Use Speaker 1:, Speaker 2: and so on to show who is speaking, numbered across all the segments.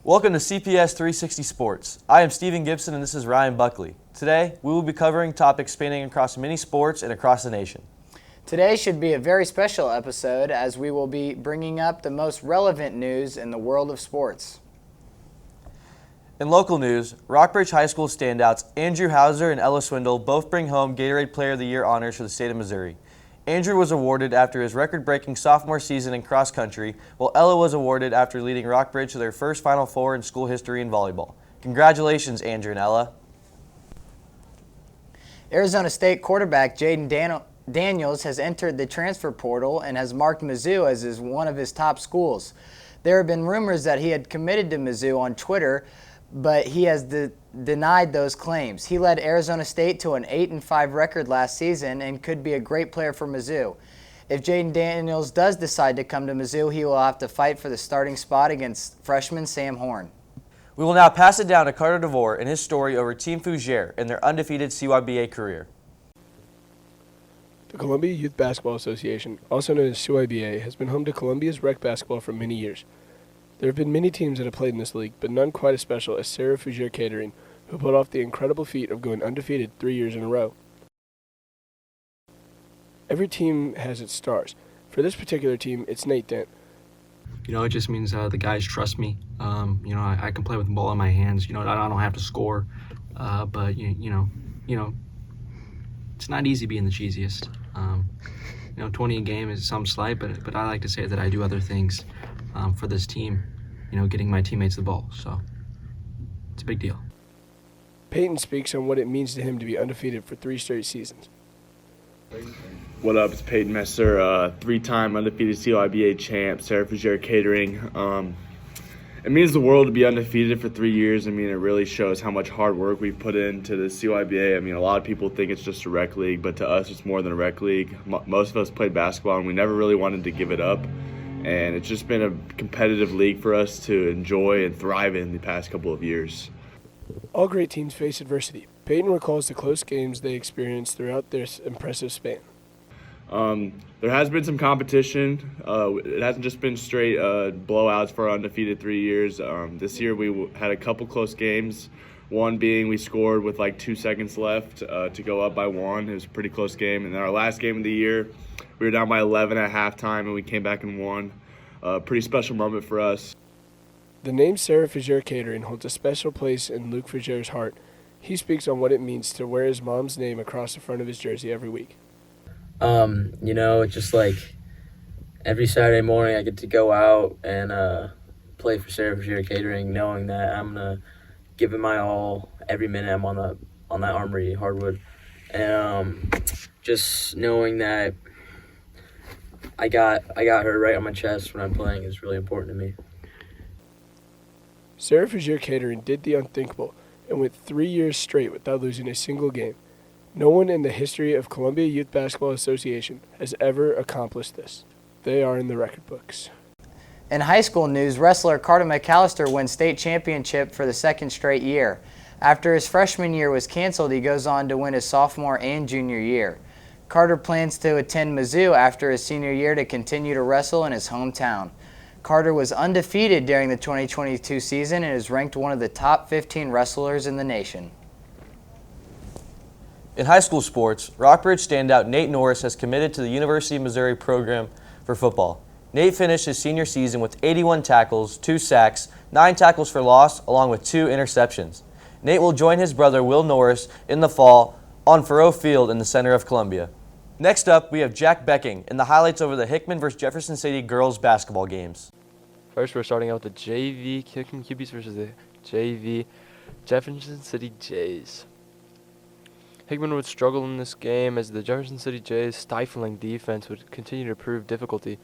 Speaker 1: Welcome to CPS360 Sports. I am Stephen Gibson and this is Ryan Buckley. Today, we will be covering topics spanning across many sports and across the nation.
Speaker 2: Today should be a very special episode as we will be bringing up the most relevant news in the world of sports.
Speaker 1: In local news, Rockbridge High School standouts Andrew Hauser and Ella Swindle both bring home Gatorade Player of the Year honors for the state of Missouri. Andrew was awarded after his record-breaking sophomore season in cross country, while Ella was awarded after leading Rockbridge to their first Final Four in school history in volleyball. Congratulations, Andrew and Ella.
Speaker 2: Arizona State quarterback Jaden Daniels has entered the transfer portal and has marked Mizzou as one of his top schools. There have been rumors that he had committed to Mizzou on Twitter, but he has denied those claims. He led Arizona State to an 8-5 record last season and could be a great player for Mizzou. If Jaden Daniels does decide to come to Mizzou, he will have to fight for the starting spot against freshman Sam Horn.
Speaker 1: We will now pass it down to Carter DeVore and his story over Team Fougere and their undefeated CYBA career.
Speaker 3: The Columbia Youth Basketball Association, also known as CYBA, has been home to Columbia's rec basketball for many years. There have been many teams that have played in this league, but none quite as special as Sarah Fougere Catering, who pulled off the incredible feat of going undefeated 3 years in a row. Every team has its stars. For this particular team, it's Nate Dent.
Speaker 4: It just means the guys trust me. I can play with the ball in my hands. I don't have to score, but it's not easy being the cheesiest. 20 a game is some slight, but I like to say that I do other things for this team, getting my teammates the ball. So it's a big deal.
Speaker 3: Peyton speaks on what it means to him to be undefeated for 3 straight seasons.
Speaker 5: What up, it's Peyton Messer, 3-time undefeated CYBA champ, Sarah Fougere Catering. It means the world to be undefeated for 3 years. It really shows how much hard work we've put into the CYBA. A lot of people think it's just a rec league, but to us it's more than a rec league. Most of us played basketball and we never really wanted to give it up. And it's just been a competitive league for us to enjoy and thrive in the past couple of years.
Speaker 3: All great teams face adversity. Peyton recalls the close games they experienced throughout their impressive span.
Speaker 5: There has been some competition. It hasn't just been straight blowouts for our undefeated 3 years. This year we had a couple close games. One being we scored with 2 seconds left to go up by 1. It was a pretty close game. And then our last game of the year, we were down by 11 at halftime and we came back and won. A pretty special moment for us.
Speaker 3: The name Sarah Fougere Catering holds a special place in Luke Fougere's heart. He speaks on what it means to wear his mom's name across the front of his jersey every week.
Speaker 6: It's just every Saturday morning I get to go out and play for Sarah Fougere Catering, knowing that I'm gonna give it my all every minute I'm on that Armory hardwood, and just knowing that I got her right on my chest when I'm playing is really important to me.
Speaker 3: Sarah Fougere Catering did the unthinkable and went 3 years straight without losing a single game. No one in the history of Columbia Youth Basketball Association has ever accomplished this. They are in the record books.
Speaker 2: In high school news, wrestler Carter McAllister wins state championship for the 2nd straight year. After his freshman year was canceled, he goes on to win his sophomore and junior year. Carter plans to attend Mizzou after his senior year to continue to wrestle in his hometown. Carter was undefeated during the 2022 season and is ranked one of the top 15 wrestlers in the nation.
Speaker 1: In high school sports, Rockbridge standout Nate Norris has committed to the University of Missouri program for football. Nate finished his senior season with 81 tackles, 2 sacks, 9 tackles for loss, along with 2 interceptions. Nate will join his brother Will Norris in the fall on Faroe Field in the center of Columbia. Next up, we have Jack Becking and the highlights over the Hickman vs. Jefferson City girls basketball games.
Speaker 7: First, we're starting out with the JV Hickman Cubies versus the JV Jefferson City Jays. Hickman would struggle in this game as the Jefferson City Jays' stifling defense would continue to prove difficulty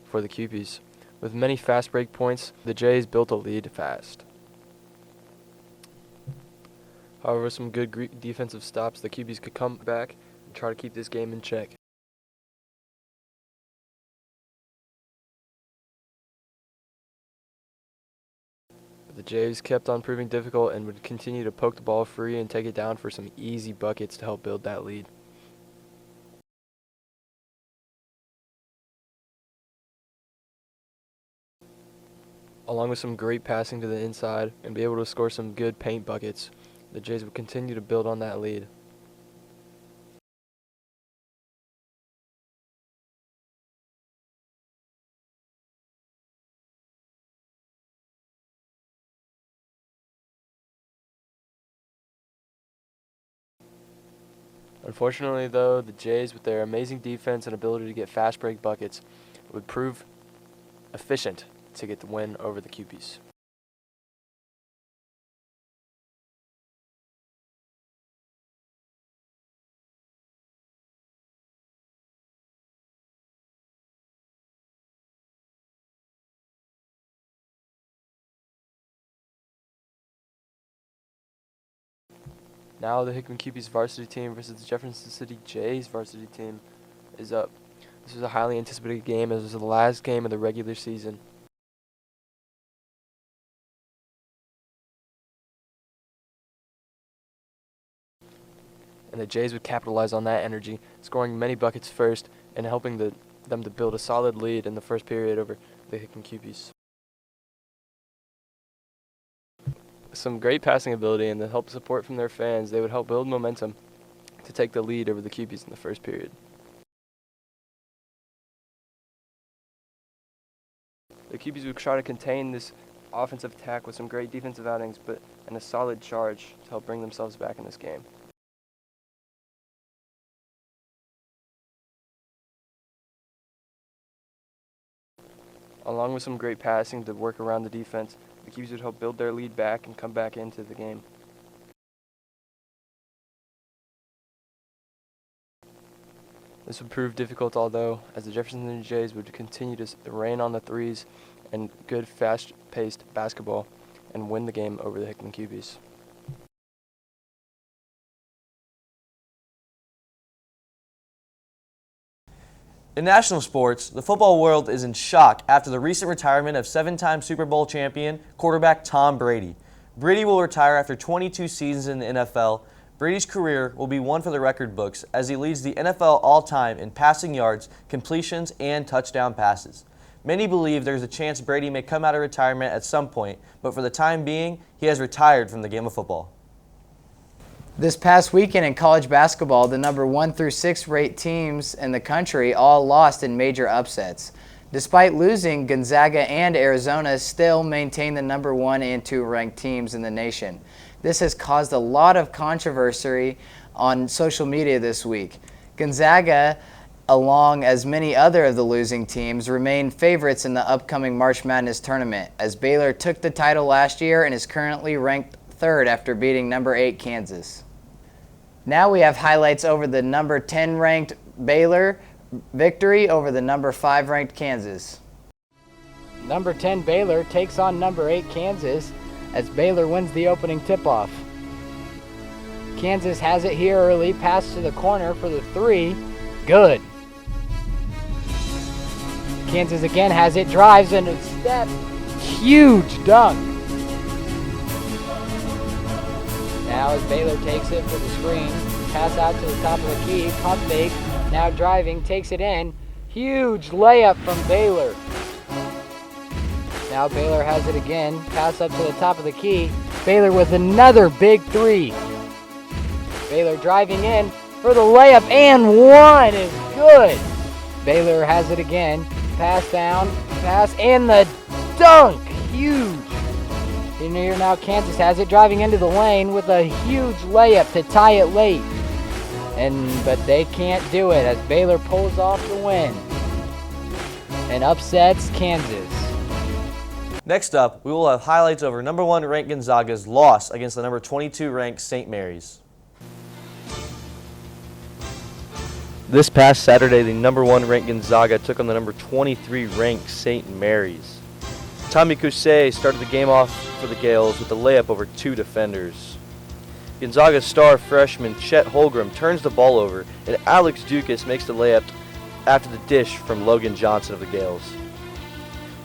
Speaker 7: for the Cubies. With many fast break points, the Jays built a lead fast. However, with some good defensive stops, the Cubies could come back and try to keep this game in check. The Jays kept on proving difficult and would continue to poke the ball free and take it down for some easy buckets to help build that lead. Along with some great passing to the inside and be able to score some good paint buckets, the Jays would continue to build on that lead. Unfortunately, though, the Jays, with their amazing defense and ability to get fast break buckets, would prove efficient to get the win over the Cupies. Now the Hickman Cupies varsity team versus the Jefferson City Jays varsity team is up. This was a highly anticipated game as it was the last game of the regular season. And the Jays would capitalize on that energy, scoring many buckets first and helping them to build a solid lead in the first period over the Hickman Cupies. Some great passing ability and the help support from their fans, they would help build momentum to take the lead over the Cupies in the first period. The Cupies would try to contain this offensive attack with some great defensive outings and a solid charge to help bring themselves back in this game. Along with some great passing to work around the defense, the Cupies would help build their lead back and come back into the game. This would prove difficult, although, as the Jefferson City Jays would continue to rain on the threes and good fast-paced basketball and win the game over the Hickman Cupies.
Speaker 1: In national sports, the football world is in shock after the recent retirement of 7-time Super Bowl champion quarterback Tom Brady. Brady will retire after 22 seasons in the NFL. Brady's career will be one for the record books as he leads the NFL all-time in passing yards, completions, and touchdown passes. Many believe there's a chance Brady may come out of retirement at some point, but for the time being, he has retired from the game of football.
Speaker 2: This past weekend in college basketball, the number 1 through 6 ranked teams in the country all lost in major upsets. Despite losing, Gonzaga and Arizona still maintain the number 1 and 2 ranked teams in the nation. This has caused a lot of controversy on social media this week. Gonzaga, along as many other of the losing teams, remain favorites in the upcoming March Madness tournament, as Baylor took the title last year and is currently ranked 3rd after beating number 8 Kansas. Now we have highlights over the number 10 ranked Baylor victory over the number 5 ranked Kansas.
Speaker 8: Number 10 Baylor takes on number 8 Kansas as Baylor wins the opening tip-off. Kansas has it here early, pass to the corner for the 3. Good. Kansas again has it, drives and a step. Huge dunk. Now as Baylor takes it for the screen, pass out to the top of the key, pump fake, now driving, takes it in. Huge layup from Baylor. Now Baylor has it again, pass up to the top of the key. Baylor with another big 3. Baylor driving in for the layup and 1 is good. Baylor has it again, pass down, pass, and the dunk, huge. In here now Kansas has it, driving into the lane with a huge layup to tie it late. But they can't do it as Baylor pulls off the win and upsets Kansas.
Speaker 1: Next up, we will have highlights over number 1 ranked Gonzaga's loss against the number 22 ranked St. Mary's. This past Saturday, the number 1 ranked Gonzaga took on the number 23 ranked St. Mary's. Tommy Cousset started the game off for the Gales with a layup over 2 defenders. Gonzaga's star freshman Chet Holmgren turns the ball over, and Alex Dukas makes the layup after the dish from Logan Johnson of the Gales.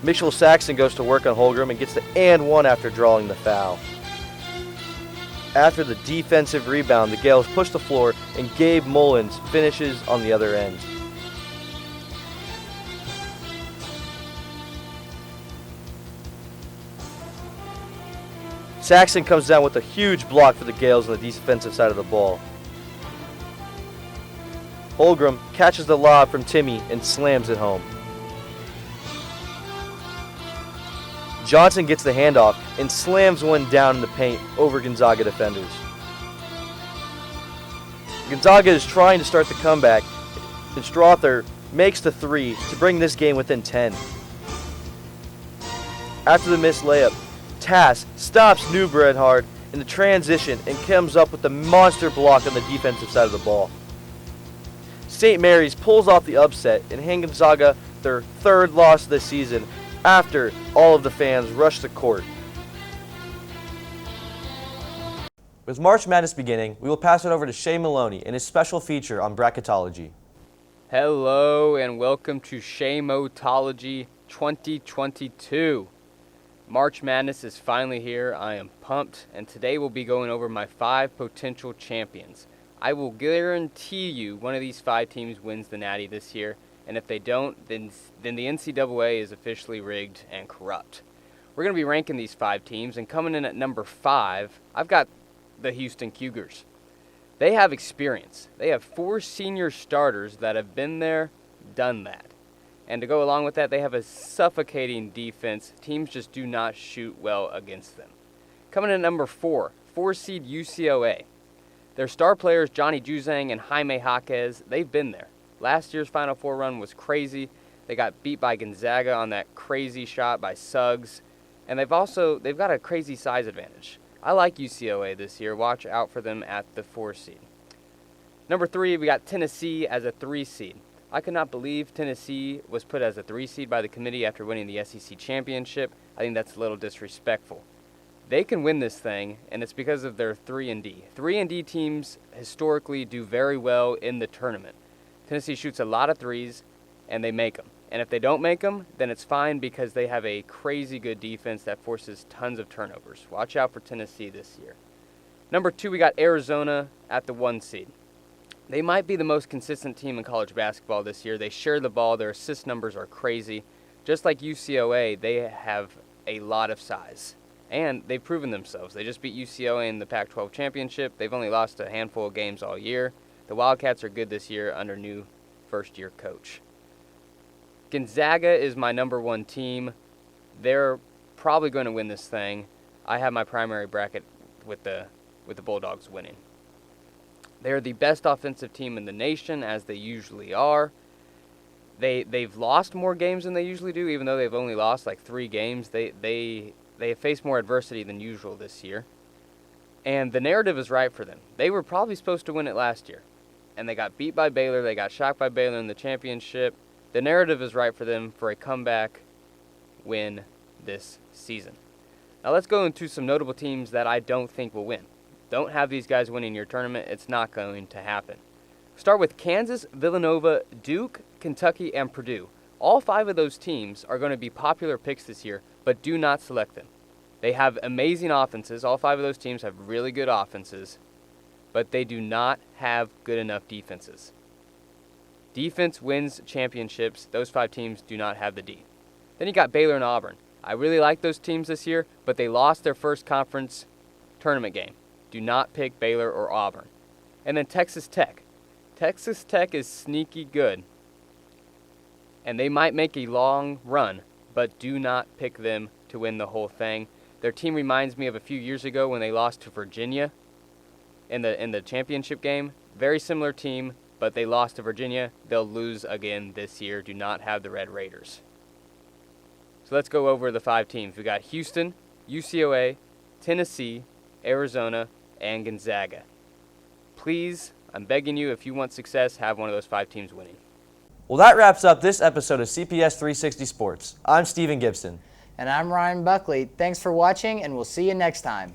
Speaker 1: Mitchell Saxon goes to work on Holmgren and gets the and 1 after drawing the foul. After the defensive rebound, the Gales push the floor, and Gabe Mullins finishes on the other end. Saxon comes down with a huge block for the Gales on the defensive side of the ball. Holgram catches the lob from Timmy and slams it home. Johnson gets the handoff and slams one down in the paint over Gonzaga defenders. Gonzaga is trying to start the comeback, and Strother makes the three to bring this game within 10. After the missed layup, Tass stops New Bredhard in the transition and comes up with the monster block on the defensive side of the ball. St. Mary's pulls off the upset and hand Gonzaga their third loss of the season after all of the fans rush the court. With March Madness beginning, we will pass it over to Shay Maloney and his special feature on bracketology.
Speaker 9: Hello and welcome to Shame-O-tology 2022. March Madness is finally here. I am pumped, and today we'll be going over my 5 potential champions. I will guarantee you one of these 5 teams wins the Natty this year, and if they don't, then the NCAA is officially rigged and corrupt. We're going to be ranking these 5 teams, and coming in at number 5, I've got the Houston Cougars. They have experience. They have 4 senior starters that have been there, done that. And to go along with that, they have a suffocating defense. Teams just do not shoot well against them. Coming in at number 4, 4-seed UCLA. Their star players, Johnny Juzang and Jaime Jaquez, they've been there. Last year's Final Four run was crazy. They got beat by Gonzaga on that crazy shot by Suggs. And they've got a crazy size advantage. I like UCLA this year. Watch out for them at the 4-seed. Number 3, we got Tennessee as a 3-seed. I could not believe Tennessee was put as a 3-seed by the committee after winning the SEC championship. I think that's a little disrespectful. They can win this thing, and it's because of their 3-and-D. 3-and-D teams historically do very well in the tournament. Tennessee shoots a lot of threes, and they make them. And if they don't make them, then it's fine because they have a crazy good defense that forces tons of turnovers. Watch out for Tennessee this year. Number 2, we got Arizona at the 1-seed. They might be the most consistent team in college basketball this year. They share the ball. Their assist numbers are crazy. Just like UCLA, they have a lot of size. And they've proven themselves. They just beat UCLA in the Pac-12 championship. They've only lost a handful of games all year. The Wildcats are good this year under new first-year coach. Gonzaga is my number 1 team. They're probably going to win this thing. I have my primary bracket with the Bulldogs winning. They're the best offensive team in the nation, as they usually are. They've lost more games than they usually do, even though they've only lost like 3 games. They have faced more adversity than usual this year. And the narrative is right for them. They were probably supposed to win it last year. And they got beat by Baylor. They got shocked by Baylor in the championship. The narrative is right for them for a comeback win this season. Now let's go into some notable teams that I don't think will win. Don't have these guys winning your tournament. It's not going to happen. Start with Kansas, Villanova, Duke, Kentucky, and Purdue. All 5 of those teams are going to be popular picks this year, but do not select them. They have amazing offenses. All 5 of those teams have really good offenses, but they do not have good enough defenses. Defense wins championships. Those 5 teams do not have the D. Then you got Baylor and Auburn. I really like those teams this year, but they lost their first conference tournament game. Do not pick Baylor or Auburn. And then Texas Tech. Texas Tech is sneaky good, and they might make a long run, but do not pick them to win the whole thing. Their team reminds me of a few years ago when they lost to Virginia in the championship game. Very similar team, but they lost to Virginia. They'll lose again this year. Do not have the Red Raiders. So let's go over the 5 teams. We got Houston, UCLA, Tennessee, Arizona, and Gonzaga. Please, I'm begging you, if you want success, have one of those 5 teams winning.
Speaker 1: Well, that wraps up this episode of CPS 360 Sports. I'm Stephen Gibson.
Speaker 2: And I'm Ryan Buckley. Thanks for watching, and we'll see you next time.